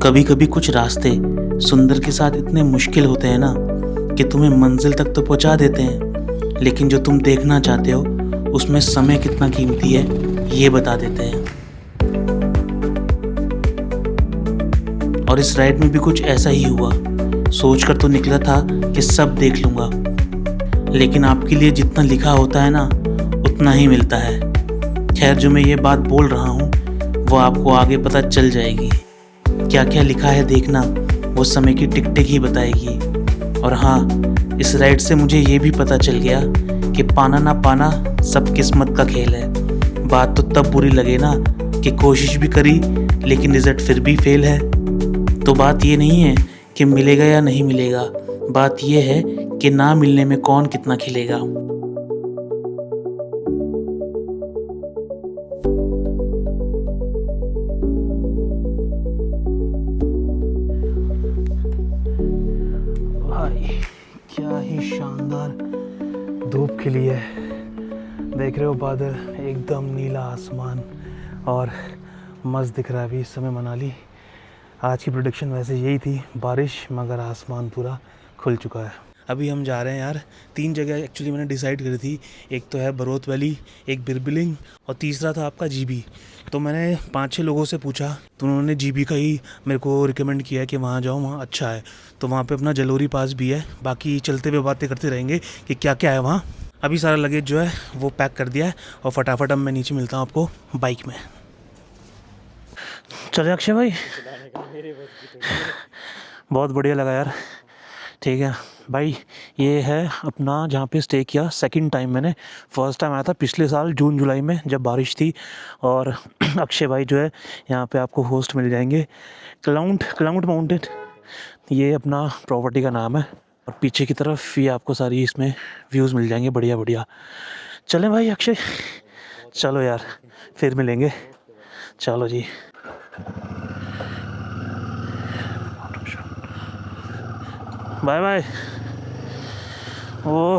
कभी कभी कुछ रास्ते सुंदर के साथ इतने मुश्किल होते हैं ना कि तुम्हें मंजिल तक तो पहुंचा देते हैं, लेकिन जो तुम देखना चाहते हो उसमें समय कितना कीमती है ये बता देते हैं। और इस राइड में भी कुछ ऐसा ही हुआ। सोचकर तो निकला था कि सब देख लूँगा, लेकिन आपके लिए जितना लिखा होता है ना उतना ही मिलता है। खैर, जो मैं ये बात बोल रहा हूँ वो आपको आगे पता चल जाएगी। क्या क्या लिखा है देखना, वो समय की टिक टिक ही बताएगी। और हाँ, इस राइड से मुझे ये भी पता चल गया कि पाना ना पाना सब किस्मत का खेल है। बात तो तब बुरी लगे ना कि कोशिश भी करी लेकिन रिजल्ट फिर भी फेल है। तो बात ये नहीं है कि मिलेगा या नहीं मिलेगा, बात ये है कि ना मिलने में कौन कितना खिलेगा। भाई क्या ही शानदार धूप खिली है, देख रहे हो बादल, एकदम नीला आसमान और मस्त दिख रहा है अभी इस समय मनाली। आज की प्रेडिक्शन वैसे यही थी, बारिश, मगर आसमान पूरा खुल चुका है। अभी हम जा रहे हैं यार, 3 जगह एक्चुअली मैंने डिसाइड करी थी। एक तो है बरोत वैली, एक बिरबिलिंग और तीसरा था आपका जीबी। तो मैंने 5-6 लोगों से पूछा तो उन्होंने जीबी का ही मेरे को रिकमेंड किया है कि वहाँ जाओ, वहाँ अच्छा है। तो वहाँ पे अपना जलोरी पास भी है। बाकी चलते हुए बातें करते रहेंगे कि क्या क्या है वहाँ। अभी सारा लगेज जो है वो पैक कर दिया है और फटाफट अब मैं नीचे मिलता हूँ आपको बाइक में। चले अक्षय भाई, बहुत बढ़िया लगा यार। ठीक है भाई, ये है अपना जहाँ पे स्टे किया। सेकंड टाइम मैंने, फर्स्ट टाइम आया था पिछले साल जून जुलाई में जब बारिश थी। और अक्षय भाई जो है यहाँ पे आपको होस्ट मिल जाएंगे। क्लाउड माउंटेन ये अपना प्रॉपर्टी का नाम है। और पीछे की तरफ ये आपको सारी इसमें व्यूज़ मिल जाएंगे बढ़िया बढ़िया। चलें भाई अक्षय, चलो यार फिर मिलेंगे। चलो जी, बाय बाय। वो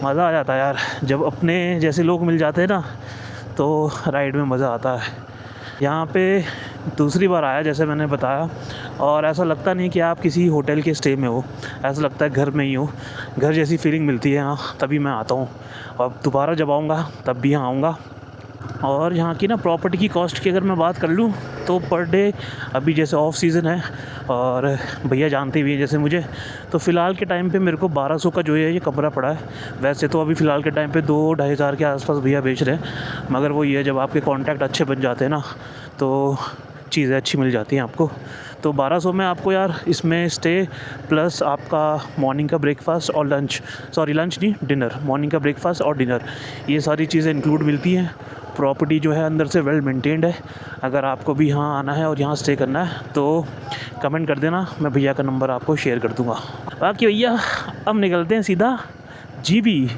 मज़ा आ जाता है यार जब अपने जैसे लोग मिल जाते हैं ना, तो राइड में मज़ा आता है। यहाँ पे दूसरी बार आया जैसे मैंने बताया, और ऐसा लगता नहीं कि आप किसी होटल के स्टे में हो, ऐसा लगता है घर में ही हो। घर जैसी फीलिंग मिलती है यहाँ, तभी मैं आता हूँ। और दोबारा जब आऊँगा तब भी यहाँ आऊँगा। और यहाँ की ना प्रॉपर्टी की कॉस्ट की अगर मैं बात कर लूँ तो पर डे, अभी जैसे ऑफ सीज़न है और भैया जानते भी हैं जैसे मुझे, तो फ़िलहाल के टाइम पे मेरे को 1200 का जो है ये कमरा पड़ा है। वैसे तो अभी फ़िलहाल के टाइम पे 2-2.5 हज़ार के आसपास भैया बेच रहे हैं, मगर वो ये जब आपके कॉन्टैक्ट अच्छे बन जाते हैं ना तो चीज़ें अच्छी मिल जाती हैं आपको। तो 1200 में आपको यार इसमें स्टे प्लस आपका मॉर्निंग का ब्रेकफास्ट और लंच नहीं, डिनर, मॉर्निंग का ब्रेकफास्ट और डिनर, ये सारी चीज़ें इंक्लूड मिलती हैं। प्रॉपर्टी जो है अंदर से वेल मेंटेन्ड है। अगर आपको भी यहाँ आना है और यहाँ स्टे करना है तो कमेंट कर देना, मैं भैया का नंबर आपको शेयर कर दूँगा। बाकी भैया अब निकलते हैं सीधा जीबी,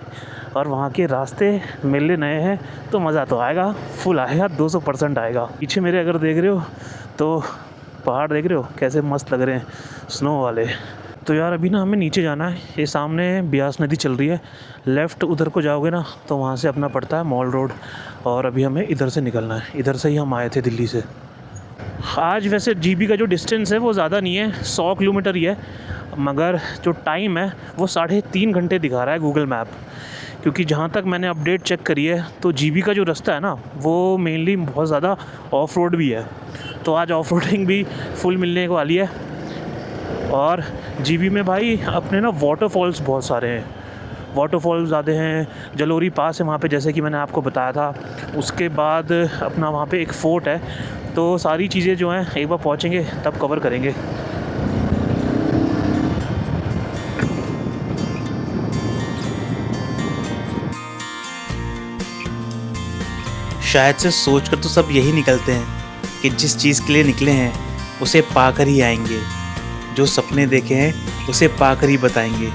और वहाँ के रास्ते मेरे लिए नए हैं तो मज़ा तो आएगा, फुल आएगा, 200% आएगा। पीछे मेरे अगर देख रहे हो तो पहाड़ देख रहे हो कैसे मस्त लग रहे हैं, स्नो वाले। तो यार अभी ना हमें नीचे जाना है। ये सामने ब्यास नदी चल रही है, लेफ़्ट उधर को जाओगे ना तो वहाँ से अपना पड़ता है मॉल रोड, और अभी हमें इधर से निकलना है। इधर से ही हम आए थे दिल्ली से। आज वैसे जीबी का जो डिस्टेंस है वो ज़्यादा नहीं है, 100 किलोमीटर ही है, मगर जो टाइम है वो 3.5 घंटे दिखा रहा है गूगल मैप। क्योंकि जहाँ तक मैंने अपडेट चेक करी है तो जीबी का जो रास्ता है ना वो मेनली बहुत ज़्यादा ऑफ रोड भी है। तो आज ऑफ रोडिंग भी फुल मिलने को वाली है। और जीबी में भाई अपने ना वाटरफॉल्स बहुत सारे हैं, वाटरफॉल्स ज़्यादा हैं। जलोरी पास है वहाँ पे जैसे कि मैंने आपको बताया था। उसके बाद अपना वहाँ पे एक फ़ोर्ट है। तो सारी चीज़ें जो हैं एक बार पहुँचेंगे तब कवर करेंगे। शायद से सोचकर तो सब यही निकलते हैं कि जिस चीज़ के लिए निकले हैं उसे पाकर ही आएंगे, जो सपने देखे हैं उसे पाकर ही बताएंगे।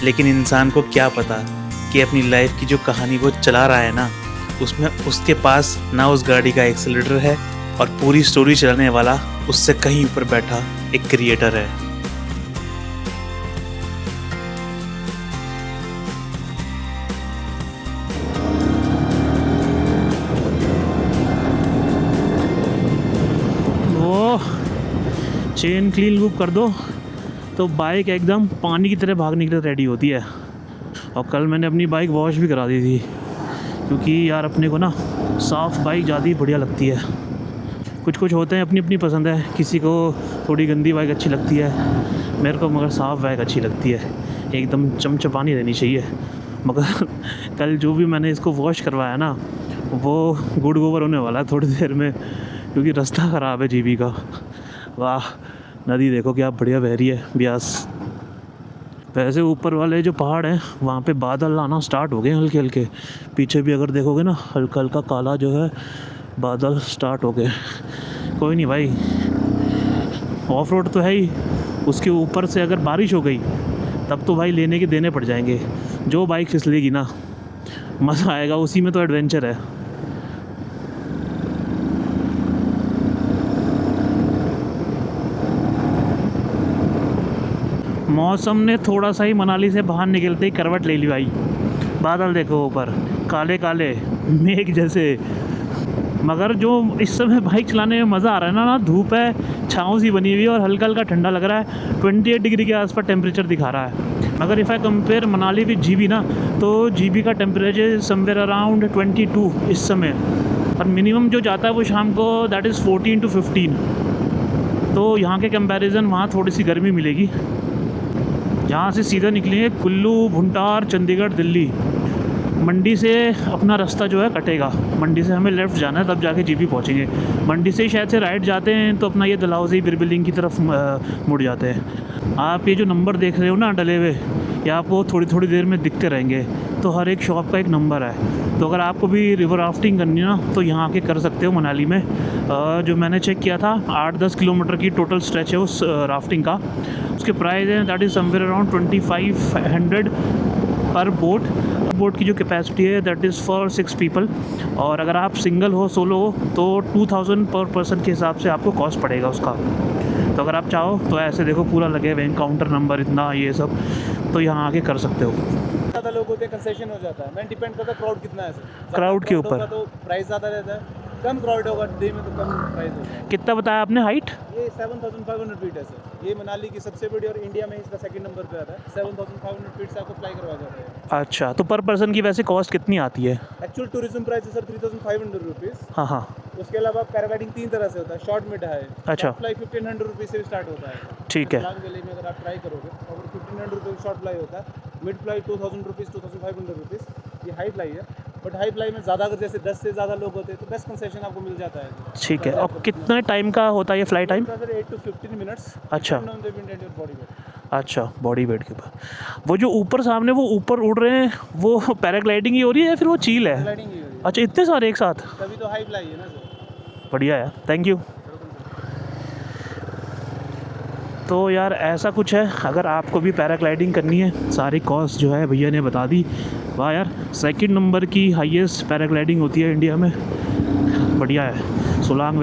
लेकिन इंसान को क्या पता कि अपनी लाइफ की जो कहानी वो चला रहा है ना, उसमें उसके पास ना उस गाड़ी का एक्सीलरेटर है, और पूरी स्टोरी चलाने वाला उससे कहीं ऊपर बैठा एक क्रिएटर है। चेन क्लीन लूप कर दो तो बाइक एकदम पानी की तरह भागने के लिए रेडी होती है। और कल मैंने अपनी बाइक वॉश भी करा दी थी, क्योंकि यार अपने को ना साफ़ बाइक ज़्यादा ही बढ़िया लगती है। कुछ होते हैं अपनी अपनी पसंद है, किसी को थोड़ी गंदी बाइक अच्छी लगती है, मेरे को मगर साफ़ बाइक अच्छी लगती है, एकदम चमचमानी रहनी चाहिए। मगर कल जो भी मैंने इसको वॉश करवाया ना, वो गुड़ गोबर होने वाला है थोड़ी देर में, क्योंकि रास्ता ख़राब है जीबी का। वाह, नदी देखो क्या बढ़िया बह रही है, ब्यास। वैसे ऊपर वाले जो पहाड़ हैं वहाँ पे बादल आना स्टार्ट हो गए हल्के हल्के। पीछे भी अगर देखोगे ना, हल्का हल्का काला जो है बादल स्टार्ट हो गए। कोई नहीं भाई, ऑफ रोड तो है ही, उसके ऊपर से अगर बारिश हो गई तब तो भाई लेने के देने पड़ जाएंगे। जो बाइक फिसलेगी ना, मज़ा आएगा, उसी में तो एडवेंचर है। मौसम ने थोड़ा सा ही मनाली से बाहर निकलते ही करवट ले ली भाई। बादल देखो ऊपर काले काले मेघ जैसे। मगर जो इस समय बाइक चलाने में मज़ा आ रहा है ना, धूप है, छाँव सी बनी हुई है और हल्का हल्का ठंडा लग रहा है। 28 डिग्री के आसपास टेम्परेचर दिखा रहा है। मगर if I compare Manali with GB ना, तो जीबी का टेम्परेचर समवेयर अराउंड 22 इस समय, और मिनिमम जो जाता है वो शाम को दैट इज़ 14 to 15। तो यहाँ के कंपैरिजन वहाँ थोड़ी सी गर्मी मिलेगी। यहाँ से सीधा निकलेंगे कुल्लू, भुंटार, चंडीगढ़, दिल्ली। मंडी से अपना रास्ता जो है कटेगा, मंडी से हमें लेफ़्ट जाना है, तब जाके जीबी पहुँचेंगे। मंडी से शायद से राइट जाते हैं तो अपना ये डलहौजी बिरबिलिंग की तरफ मुड़ जाते हैं। आप ये जो नंबर देख रहे हो ना डले हुए, ये आपको थोड़ी थोड़ी देर में दिखते रहेंगे। तो हर एक शॉप का एक नंबर है। तो अगर आपको भी रिवर राफ्टिंग करनी है ना, तो यहाँ आके कर सकते हो मनाली में। जो मैंने चेक किया था 8-10 किलोमीटर की टोटल स्ट्रेच है उस राफ्टिंग का। उसके प्राइस है दैट इज़ समवेयर अराउंड 2500 पर बोट की जो कैपेसिटी है दैट इज़ फॉर 6 पीपल। और अगर आप सिंगल हो, सोलो हो, तो 2000 पर पर्सन के हिसाब से आपको कॉस्ट पड़ेगा उसका। तो अगर आप चाहो तो ऐसे देखो पूरा लगे हुए काउंटर नंबर इतना ये सब, तो यहाँ आके कर सकते हो। ज़्यादा लोग होते हैं कंसेशन हो जाता है। मैं डिपेंड करता है क्राउड कितना है, क्राउड के ऊपर तो प्राइस ज़्यादा रहता है, कम क्राउड होगा डे में तो कम प्राइस होता है। कितना बताया आपने हाइट? ये 7500 फीट है सर। ये मनाली की सबसे बड़ी और इंडिया में इसका सेकंड नंबर पे आता है। 7500 फीट से आपको फ्लाई करवा जाता है। अच्छा, तो पर पर्सन की वैसे कॉस्ट कितनी आती है? एक्चुअल टूरिज्म प्राइस है सर 3500 रुपीज़। हाँ हाँ। उसके अलावा पैराग्लाइडिंग 3 तरह से होता है, शॉर्ट, मिड, हाई। अच्छा। फ्लाई 1500 रुपीज़ से स्टार्ट होता है। ठीक है। लॉन्ग वैली में अगर आप ट्राई करोगे तो 1500 रुपीज़ शॉर्ट फ्लाई होता है, मिड फ्लाई 2000 रुपीज़, 2500 रुपीज़ ये हाई फ्लाई है। बट हाई फ्लाई में ज़्यादा अगर जैसे 10 से ज़्यादा लोग होते हैं तो बेस्ट कंसेशन आपको मिल जाता है। ठीक है। और कितने टाइम का होता है ये फ्लाई टाइम? 8 to 15 minutes. अच्छा। Body weight. अच्छा, बॉडी वेट के ऊपर। वो जो ऊपर सामने वो ऊपर उड़ रहे हैं, वो पैराग्लाइडिंग ही हो रही है या फिर वो चील है? पैराग्लाइडिंग ही हो रही है। अच्छा, इतने सारे एक साथ? तभी तो हाई फ्लाई है ना सर। बढ़िया है, थैंक यू। तो यार ऐसा कुछ है, अगर आपको भी पैराग्लाइडिंग करनी है, सारी कॉस्ट जो है भैया ने बता दी। वाह यार, सेकंड नंबर की हाईएस्ट पैराग्लाइडिंग होती है इंडिया में। बढ़िया है। सोलांग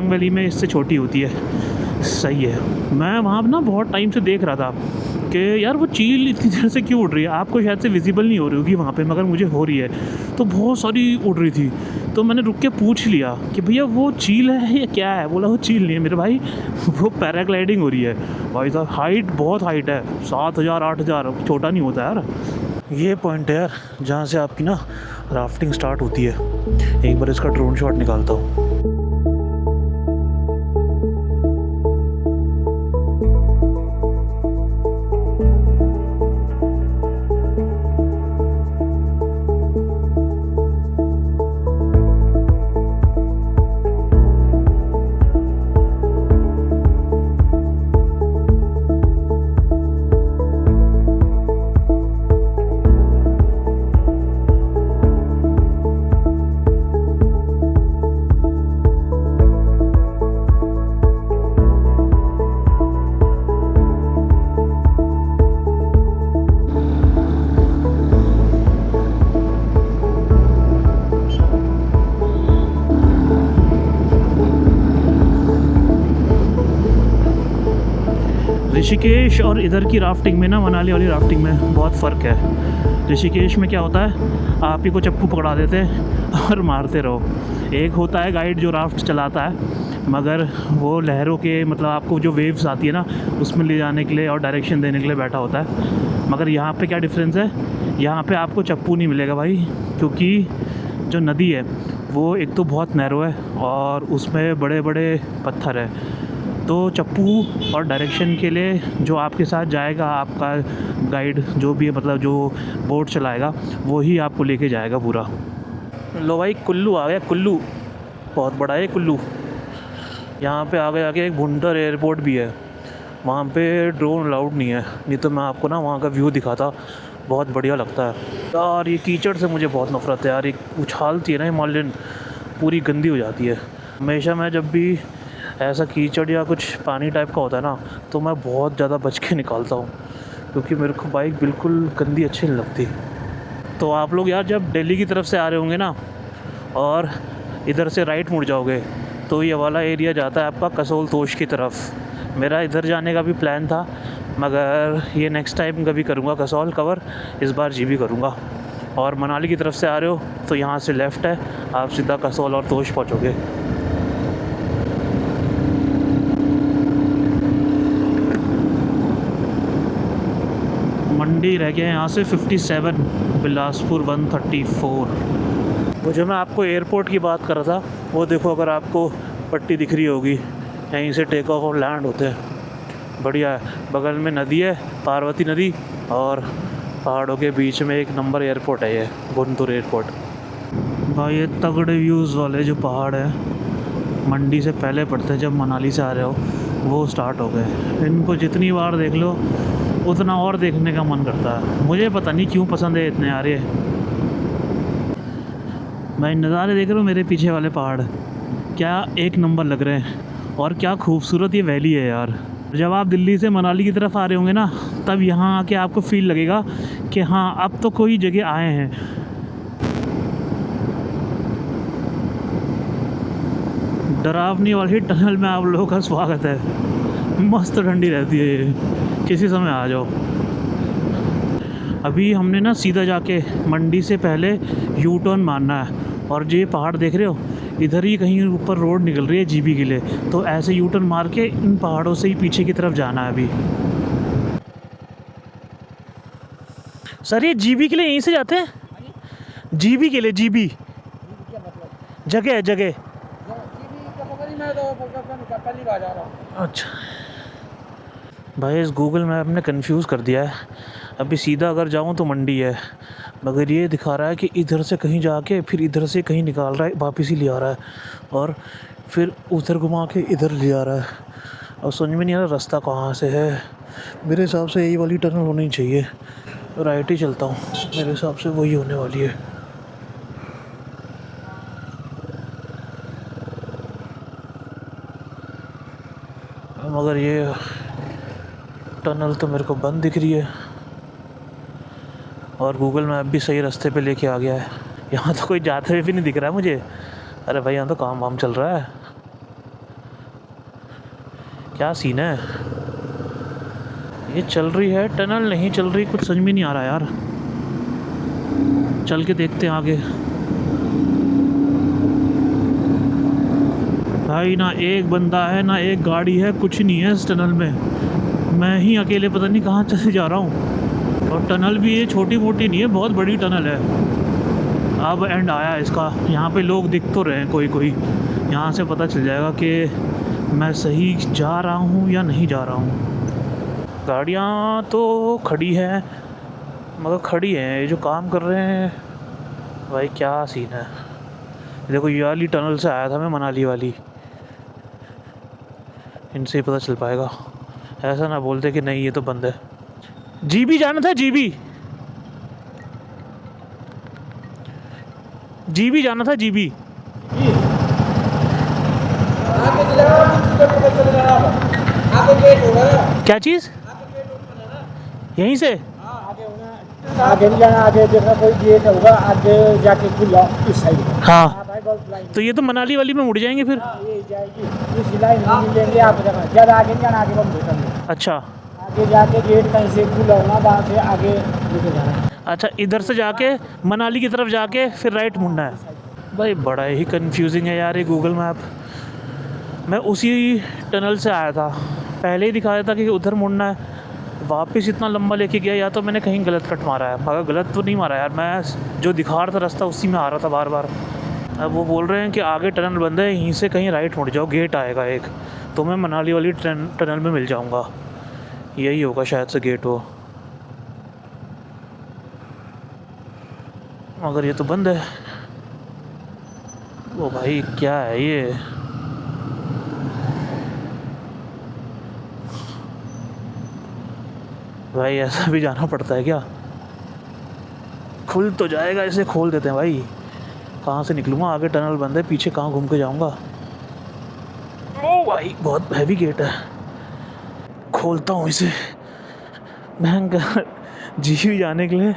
वैली में इससे छोटी होती है। सही है। मैं वहाँ ना बहुत टाइम से देख रहा था कि यार वो चील इतनी देर से क्यों उड़ रही है। आपको शायद से विजिबल नहीं हो रही होगी वहाँ पे, मगर मुझे हो रही है। तो बहुत सारी उड़ रही थी, तो मैंने रुक के पूछ लिया कि भैया वो चील है या क्या है? बोला वो चील नहीं है मेरे भाई, वो पैराग्लाइडिंग हो रही है। भाई साहब हाइट बहुत हाइट है, 7000 8000, छोटा नहीं होता यार। ये पॉइंट है यार जहाँ से आपकी ना राफ्टिंग स्टार्ट होती है। एक बार इसका ड्रोन शॉट निकालता हूँ। ऋषिकेश और इधर की राफ्टिंग में ना, मनाली वाली राफ्टिंग में बहुत फ़र्क है। ऋषिकेश में क्या होता है, आप ही को चप्पू पकड़ा देते हैं और मारते रहो। एक होता है गाइड जो राफ्ट चलाता है, मगर वो लहरों के मतलब आपको जो वेव्स आती है ना उसमें ले जाने के लिए और डायरेक्शन देने के लिए बैठा होता है। मगर यहाँ पे क्या डिफरेंस है, यहाँ पे आपको चप्पू नहीं मिलेगा भाई, क्योंकि जो नदी है वो एक तो बहुत नैरो है और उसमें बड़े बड़े पत्थर है। तो चप्पू और डायरेक्शन के लिए जो आपके साथ जाएगा, आपका गाइड जो भी है, मतलब जो बोट चलाएगा वो ही आपको लेके जाएगा पूरा। लो भाई कुल्लू आ गया, कुल्लू बहुत बड़ा है कुल्लू। यहाँ पे आगे आगे एक भुंटर एयरपोर्ट भी है, वहाँ पे ड्रोन अलाउड नहीं है, नहीं तो मैं आपको ना वहाँ का व्यू दिखाता, बहुत बढ़िया लगता है यार। ये कीचड़ से मुझे बहुत नफरत है यार, एक उछालती है ना हिमालयन, पूरी गंदी हो जाती है। हमेशा मैं जब भी ऐसा कीचड़ या कुछ पानी टाइप का होता है ना तो मैं बहुत ज़्यादा बच के निकालता हूँ, क्योंकि मेरे को बाइक बिल्कुल गंदी अच्छी नहीं लगती। तो आप लोग यार जब दिल्ली की तरफ से आ रहे होंगे ना और इधर से राइट मुड़ जाओगे तो ये वाला एरिया जाता है आपका कसोल तोश की तरफ। मेरा इधर जाने का भी प्लान था, मगर ये नेक्स्ट टाइम कभी करूँगा कसौल कवर, इस बार जीबी करूँगा। और मनाली की तरफ से आ रहे हो तो यहाँ से लेफ़्ट है, आप सीधा कसौल और तोश पहुँचोगे। मंडी रह गया यहाँ से 57, बिलासपुर 134। वो जो मैं आपको एयरपोर्ट की बात कर रहा था वो देखो, अगर आपको पट्टी दिख रही होगी, यहीं से टेक ऑफ और लैंड होते हैं, बढ़िया है। बगल में नदी है, पार्वती नदी, और पहाड़ों के बीच में एक नंबर एयरपोर्ट है ये, गुंटूर एयरपोर्ट। भाई ये तगड़े व्यूज़ वाले जो पहाड़ है मंडी से पहले पड़ते हैं, जब मनाली से आ रहे हो वो स्टार्ट हो गए। इनको जितनी बार देख लो उतना और देखने का मन करता है। मुझे पता नहीं क्यों पसंद है इतने यार ये। भाई नज़ारे देख रहे हो मेरे पीछे वाले पहाड़, क्या एक नंबर लग रहे हैं, और क्या खूबसूरत ये वैली है यार। जब आप दिल्ली से मनाली की तरफ आ रहे होंगे ना तब यहाँ आके आपको फील लगेगा कि हाँ अब तो कोई जगह आए हैं। डरावनी वाली टनल में आप लोगों का स्वागत है, मस्त ठंडी रहती है ये, किसी समय आ जाओ। अभी हमने ना सीधा जाके मंडी से पहले यू टर्न मारना है, और जो ये पहाड़ देख रहे हो इधर ही कहीं ऊपर रोड निकल रही है जीबी के लिए, तो ऐसे यू टर्न मार के इन पहाड़ों से ही पीछे की तरफ जाना है अभी। सर ये जीबी के लिए यहीं से जाते हैं? जीबी के लिए, जीबी जगह है, जगह। अच्छा भाई इस गूगल मैप ने कंफ्यूज कर दिया है। अभी सीधा अगर जाऊँ तो मंडी है, मगर ये दिखा रहा है कि इधर से कहीं जाके फिर इधर से कहीं निकाल रहा है, वापस ही ले आ रहा है, और फिर उधर घुमा के इधर ले आ रहा है। और समझ में नहीं आ रहा रास्ता कहाँ से है। मेरे हिसाब से यही वाली टनल होनी चाहिए, राइट ही चलता हूँ, मेरे हिसाब से वही होने वाली है। मगर ये टनल तो मेरे को बंद दिख रही है, और गूगल मैप भी सही रास्ते पे लेके आ गया है। यहाँ तो कोई जाते हुए भी नहीं दिख रहा है मुझे। अरे भाई यहाँ तो काम वाम चल रहा है, क्या सीन है। ये चल रही है टनल, नहीं चल रही, कुछ समझ में नहीं आ रहा यार। चल के देखते हैं आगे। भाई ना एक बंदा है ना एक गाड़ी है, कुछ नहीं है इस टनल में। मैं ही अकेले पता नहीं कहाँ चले जा रहा हूँ। और टनल भी ये छोटी मोटी नहीं है, बहुत बड़ी टनल है। अब एंड आया इसका, यहाँ पे लोग दिख तो रहे हैं कोई कोई, यहाँ से पता चल जाएगा कि मैं सही जा रहा हूँ या नहीं जा रहा हूँ। गाड़ियाँ तो खड़ी हैं, मगर खड़ी हैं, ये जो काम कर रहे हैं भाई क्या सीन है। देखो ये वाली टनल से आया था मैं, मनाली वाली, इनसे ही पता चल पाएगा। ऐसा ना बोलते कि नहीं ये तो बंद है। जीबी जाना था, जीबी जीबी जाना था, जीबी। क्या चीज़? यहीं से आगे नहीं जाना, आगे देखना कोई गेट होगा, आगे जाके खुला इस साइड। हाँ तो ये तो मनाली वाली में मुड़ जाएंगे फिर। ये जाएगी इस लाइन में मिलेंगे आप, जगह ज़्यादा आगे नहीं जाना, आगे बंद होता। अच्छा आगे जाके गेट कहीं से खुला होना, वहाँ से आगे लेके जाना। अच्छा, इधर से जाके मनाली की तरफ जाके फिर राइट मुड़ना है। भाई बड़ा ही कंफ्यूजिंग है यार ये गूगल मैप। मैं उसी टनल से आया था, पहले ही दिखाया था कि उधर मुड़ना है, वापस इतना लंबा लेके गया, या तो मैंने कहीं गलत कट मारा है, मगर गलत तो नहीं मारा यार, मैं जो दिखा रहा था रास्ता उसी में आ रहा था बार बार। अब वो बोल रहे हैं कि आगे टनल बंद है, यहीं से कहीं राइट मुड़ जाओ, गेट आएगा एक, तो मैं मनाली वाली टनल में मिल जाऊँगा, यही होगा शायद से गेट वो, मगर ये तो बंद है। ओ भाई क्या है ये, भाई ऐसा भी जाना पड़ता है क्या? खुल तो जाएगा, इसे खोल देते हैं भाई, कहाँ से निकलूँगा, आगे टनल बंद है, पीछे कहाँ घूम के जाऊँगा। ओ भाई बहुत हैवी गेट है, खोलता हूँ इसे। महंगा जीवी जाने के लिए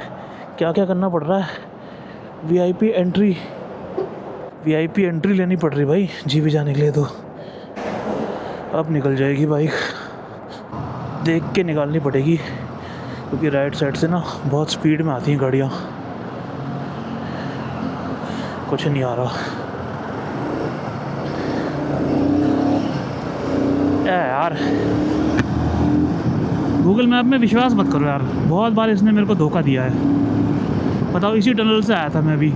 क्या क्या करना पड़ रहा है, वीआईपी एंट्री लेनी पड़ रही भाई जीवी जाने के लिए, तो अब निकल जाएगी बाइक, देख के निकालनी पड़ेगी, क्योंकि राइट साइड से ना बहुत स्पीड में आती हैं गाड़ियाँ, कुछ नहीं आ रहा। यार गूगल मैप में विश्वास मत करो यार, बहुत बार इसने मेरे को धोखा दिया है। बताओ, इसी टनल से आया था मैं भी,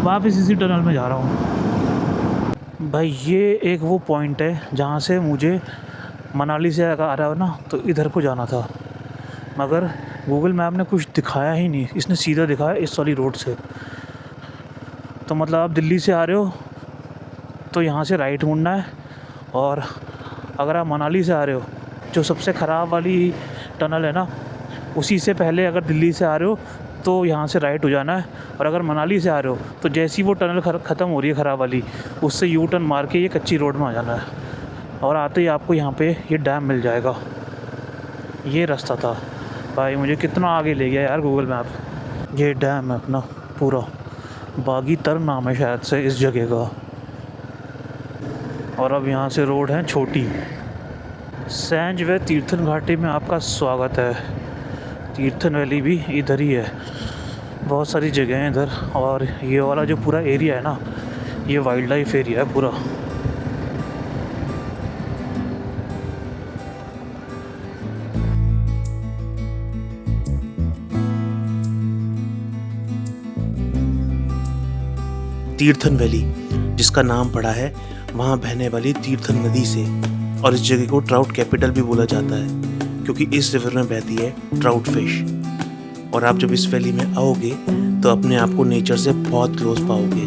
वापस इसी टनल में जा रहा हूँ। भाई ये एक वो पॉइंट है जहाँ से मुझे मनाली से आ रहा हो ना तो इधर को जाना था, मगर गूगल मैप ने कुछ दिखाया ही नहीं, इसने सीधा दिखाया इस वाली रोड से। तो मतलब आप दिल्ली से आ रहे हो तो यहाँ से राइट मुड़ना है, और अगर आप मनाली से आ रहे हो, जो सबसे ख़राब वाली टनल है ना, उसी से पहले अगर दिल्ली से आ रहे हो तो यहाँ से राइट हो जाना है, और अगर मनाली से आ रहे हो तो जैसी वो टनल ख़त्म हो रही है ख़राब वाली, उससे यू टर्न मार के ये कच्ची रोड में आ जाना है, और आते ही आपको यहाँ पे ये डैम मिल जाएगा। ये रास्ता था भाई, मुझे कितना आगे ले गया यार गूगल मैप। ये डैम है अपना पूरा, बागीतर नाम है शायद से इस जगह का, और अब यहाँ से रोड है छोटी। सैंज व तीर्थन घाटी में आपका स्वागत है। तीर्थन वैली भी इधर ही है, बहुत सारी जगह हैं इधर, और ये वाला जो पूरा एरिया है ना, ये वाइल्ड लाइफ एरिया है पूरा। तीर्थन वैली जिसका नाम पड़ा है वहाँ बहने वाली तीर्थन नदी से, और इस जगह को ट्राउट कैपिटल भी बोला जाता है क्योंकि इस रिवर में बहती है ट्राउट फिश। और आप जब इस वैली में आओगे तो अपने आप को नेचर से बहुत क्लोज पाओगे,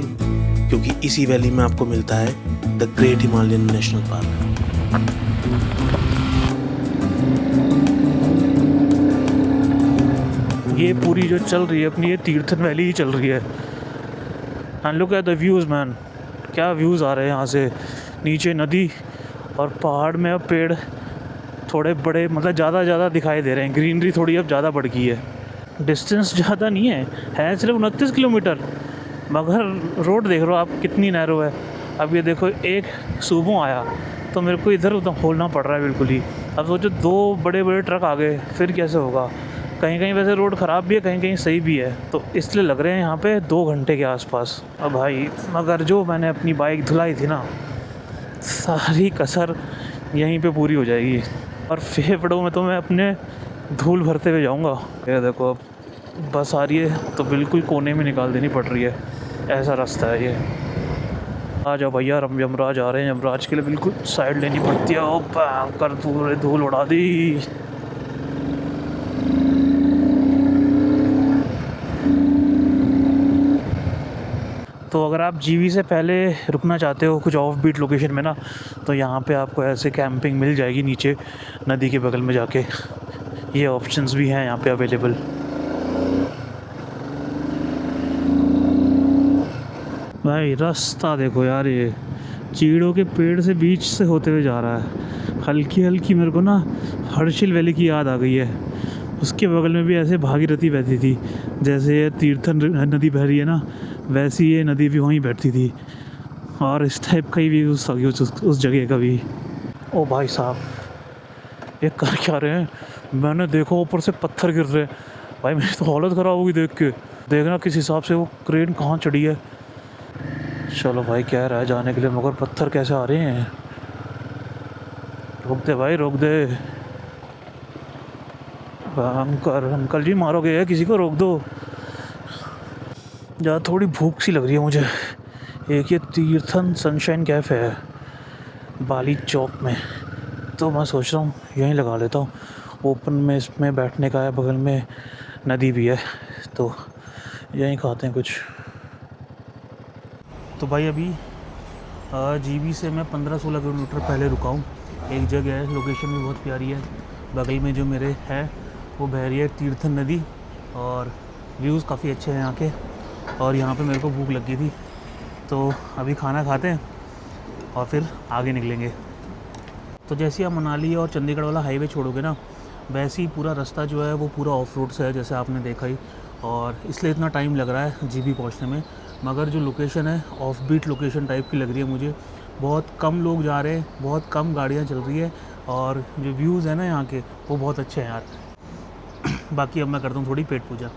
क्योंकि इसी वैली में आपको मिलता है the great Himalayan national park. ये पूरी जो चल रही है अपनी, ये तीर्थन वैली ही चल रही है। And look at the views man, क्या व्यूज़ आ रहे हैं यहाँ से, नीचे नदी और पहाड़ में अब पेड़ थोड़े बड़े, मतलब ज़्यादा दिखाई दे रहे हैं, ग्रीनरी थोड़ी अब ज़्यादा बढ़ गई है। डिस्टेंस ज़्यादा नहीं है सिर्फ 29 किलोमीटर, मगर रोड देख रहे हो आप कितनी नैरो है। अब ये देखो, एक सुबह आया तो मेरे को इधर उधर होलना पड़ रहा है बिल्कुल ही। अब सोचो 2 बड़े ट्रक आ गए, फिर कैसे होगा। कहीं कहीं वैसे रोड ख़राब भी है, कहीं कहीं सही भी है, तो इसलिए लग रहे हैं यहाँ पे 2 घंटे के आसपास। अब भाई मगर जो मैंने अपनी बाइक धुलाई थी ना, सारी कसर यहीं पे पूरी हो जाएगी, और फेफड़ों में तो मैं अपने धूल भरते हुए जाऊँगा। ये देखो अब बस आ रही है तो बिल्कुल कोने में निकाल देनी पड़ रही है, ऐसा रास्ता है ये। आ जाओ भैया, यमराज आ रहे हैं, यमराज के लिए बिल्कुल साइड लेनी पड़ती है। ओ कर पूरे धूल उड़ा दी। तो अगर आप जीवी से पहले रुकना चाहते हो कुछ ऑफ बीट लोकेशन में ना, तो यहाँ पे आपको ऐसे कैंपिंग मिल जाएगी नीचे नदी के बगल में जाके। ये ऑप्शंस भी हैं यहाँ पे अवेलेबल। भाई रास्ता देखो यार, ये चीड़ों के पेड़ से बीच से होते हुए जा रहा है। हल्की हल्की मेरे को ना हर्षिल वैली की याद आ गई है। उसके बगल में भी ऐसे भागीरथी बहती थी, जैसे ये तीर्थन नदी बह रही है ना, वैसी ये नदी भी वहीं बैठती थी, और इस टाइप का ही भी उस जगह का भी। ओ भाई साहब, ये कर क्या रहे हैं? मैंने देखो ऊपर से पत्थर गिर रहे हैं। भाई मेरी तो हालत ख़राब होगी देख के। देखना किस हिसाब से वो क्रेन कहाँ चढ़ी है। चलो भाई, कह रहा है जाने के लिए, मगर पत्थर कैसे आ रहे हैं। रोक दे भाई, रोक दे। अंकल जी मारोगे किसी को, रोक दो। यार थोड़ी भूख सी लग रही है मुझे। एक ये तीर्थन सनशाइन कैफ़े है बाली चौक में, तो मैं सोच रहा हूँ यहीं लगा लेता हूँ। ओपन में इसमें बैठने का है, बगल में नदी भी है, तो यहीं खाते हैं कुछ। तो भाई अभी जीबी से मैं 15-16 किलोमीटर पहले रुका हूँ। एक जगह है, लोकेशन भी बहुत प्यारी है। बगल में जो मेरे है वो बह रही है तीर्थन नदी, और व्यूज़ काफ़ी अच्छे हैं यहाँ के। और यहाँ पे मेरे को भूख लगी थी, तो अभी खाना खाते हैं और फिर आगे निकलेंगे। तो जैसे आप मनाली और चंडीगढ़ वाला हाईवे छोड़ोगे ना, वैसे ही पूरा रास्ता जो है वो पूरा ऑफ रोड से है, जैसे आपने देखा ही, और इसलिए इतना टाइम लग रहा है जीबी पहुंचने में। मगर जो लोकेशन है ऑफ बीट लोकेशन टाइप की लग रही है मुझे। बहुत कम लोग जा रहे हैं, बहुत कम गाड़ियाँ चल रही है, और जो व्यूज़ है ना यहाँ के वो बहुत अच्छे हैं यार। बाकी अब मैं करता हूँ थोड़ी पेट पूजा।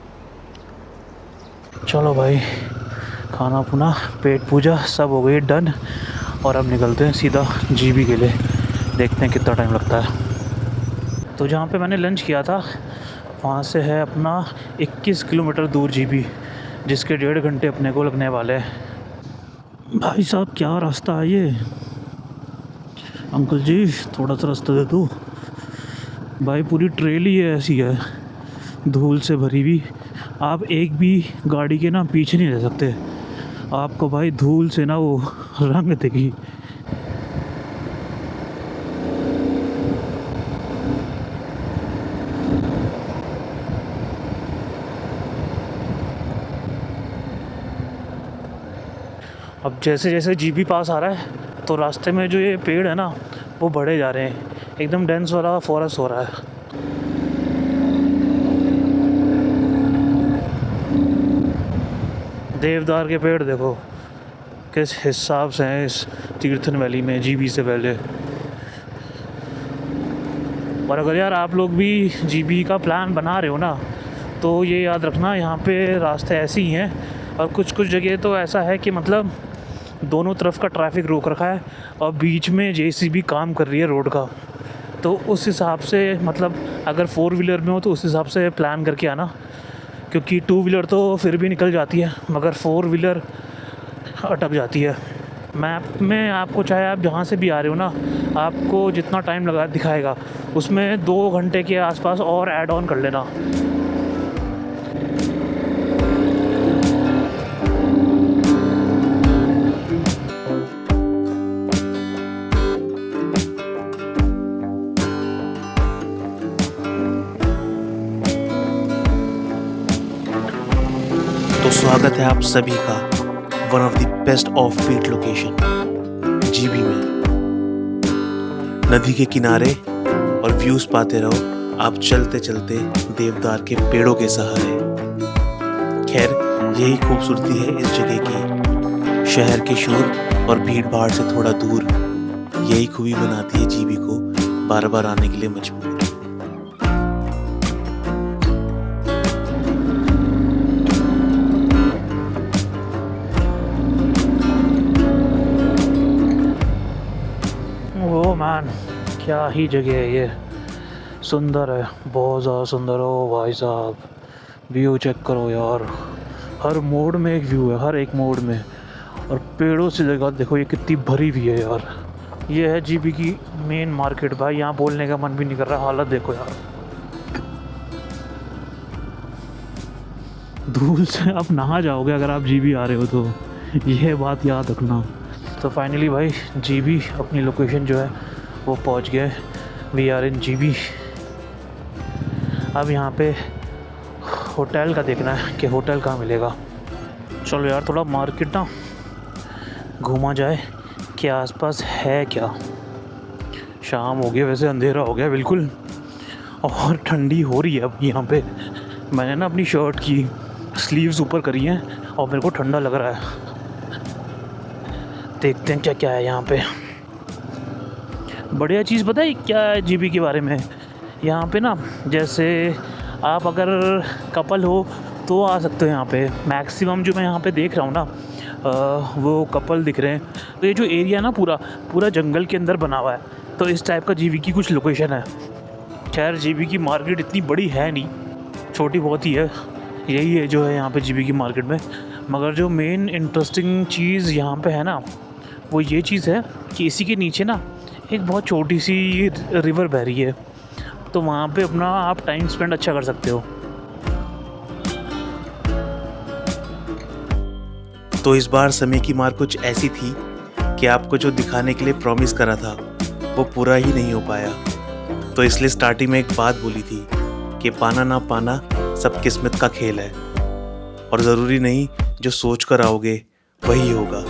चलो भाई, खाना पुना पेट पूजा सब हो गई डन, और अब निकलते हैं सीधा जीबी के लिए। देखते हैं कितना टाइम लगता है। तो जहाँ पे मैंने लंच किया था वहाँ से है अपना 21 किलोमीटर दूर जीबी, जिसके 1.5 घंटे अपने को लगने वाले हैं। भाई साहब क्या रास्ता है ये, अंकल जी थोड़ा सा रास्ता दे दो भाई। पूरी ट्रेल ही ऐसी है धूल से भरी हुई, आप एक भी गाड़ी के ना पीछे नहीं रह सकते, आपको भाई धूल से ना वो रंग देगी। अब जैसे जैसे जीबी पास आ रहा है तो रास्ते में जो ये पेड़ है ना वो बढ़े जा रहे हैं, एकदम डेंस वाला फॉरेस्ट हो रहा है। देवदार के पेड़ देखो किस हिसाब से हैं इस तीर्थन वैली में जीबी से पहले। और अगर यार आप लोग भी जीबी का प्लान बना रहे हो ना, तो ये याद रखना यहाँ पे रास्ते ऐसे ही हैं, और कुछ कुछ जगह तो ऐसा है कि मतलब दोनों तरफ का ट्रैफिक रोक रखा है, और बीच में जेसीबी काम कर रही है रोड का। तो उस हिसाब से मतलब अगर 4 व्हीलर में हो तो उस हिसाब से प्लान करके आना, क्योंकि 2 व्हीलर तो फिर भी निकल जाती है, मगर 4 व्हीलर अटक जाती है। मैप में आपको चाहे आप जहाँ से भी आ रहे हो ना, आपको जितना टाइम लगा दिखाएगा उसमें 2 घंटे के आसपास और ऐड ऑन कर लेना। तो स्वागत है आप सभी का one of the best offbeat location GB में। नदी के किनारे और व्यूज पाते रहो आप चलते चलते देवदार के पेड़ों के सहारे। खैर यही खूबसूरती है इस जगह की, शहर के शोर और भीड़ भाड़ से थोड़ा दूर। यही खूबी बनाती है जीबी को बार बार आने के लिए मजबूर। ओ मैन क्या ही जगह है ये, सुंदर है, बहुत ज़्यादा सुंदर हो भाई साहब। व्यू चेक करो यार, हर मोड़ में एक व्यू है, हर एक मोड़ में, और पेड़ों से जगह देखो ये कितनी भरी हुई है यार। ये है जीबी की मेन मार्केट भाई, यहाँ बोलने का मन भी नहीं कर रहा, हालत देखो यार। धूल से आप नहा जाओगे अगर आप जीबी आ रहे हो तो, यह बात याद रखना। तो फाइनली भाई जीबी अपनी लोकेशन जो है वो पहुंच गए। We are in GB. अब यहाँ पे होटल का देखना है कि होटल कहाँ मिलेगा। चलो यार थोड़ा मार्केट ना घूमा जाए कि आसपास है क्या। शाम हो गया, वैसे अंधेरा हो गया बिल्कुल, और ठंडी हो रही है अब यहाँ पे। मैंने ना अपनी शर्ट की स्लीव्स ऊपर करी हैं और मेरे को ठंडा लग रहा है। देखते हैं क्या क्या है यहाँ पे। बढ़िया चीज़ पता है क्या है जीबी के बारे में? यहाँ पे ना जैसे आप अगर कपल हो तो आ सकते हो यहाँ पे। मैक्सिमम जो मैं यहाँ पे देख रहा हूँ ना वो कपल दिख रहे हैं। तो ये जो एरिया ना पूरा जंगल के अंदर बना हुआ है, तो इस टाइप का जीवी की कुछ लोकेशन है। खैर जीवी की मार्केट इतनी बड़ी है नहीं, छोटी बहुत ही है। यही है जो है यहाँ पे जीवी की मार्केट में। मगर जो मेन इंटरेस्टिंग चीज़ यहाँ पे है ना, वो ये चीज़ है कि इसी के नीचे ना एक बहुत छोटी सी रिवर बह रही है, तो वहाँ पे अपना आप टाइम स्पेंड अच्छा कर सकते हो। तो इस बार समय की मार कुछ ऐसी थी कि आपको जो दिखाने के लिए प्रॉमिस करा था वो पूरा ही नहीं हो पाया। तो इसलिए स्टार्टिंग में एक बात बोली थी कि पाना ना पाना सब किस्मत का खेल है, और ज़रूरी नहीं जो सोच कर आओगे वही होगा।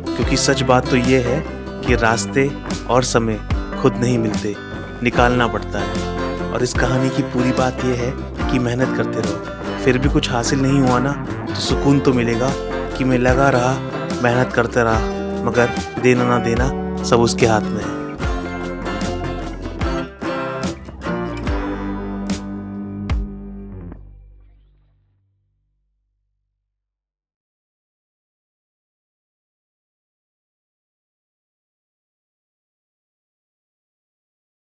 क्योंकि सच बात तो ये है कि रास्ते और समय खुद नहीं मिलते, निकालना पड़ता है। और इस कहानी की पूरी बात ये है कि मेहनत करते रहो, फिर भी कुछ हासिल नहीं हुआ ना तो सुकून तो मिलेगा कि मैं लगा रहा, मेहनत करते रहा, मगर देना ना देना सब उसके हाथ में है।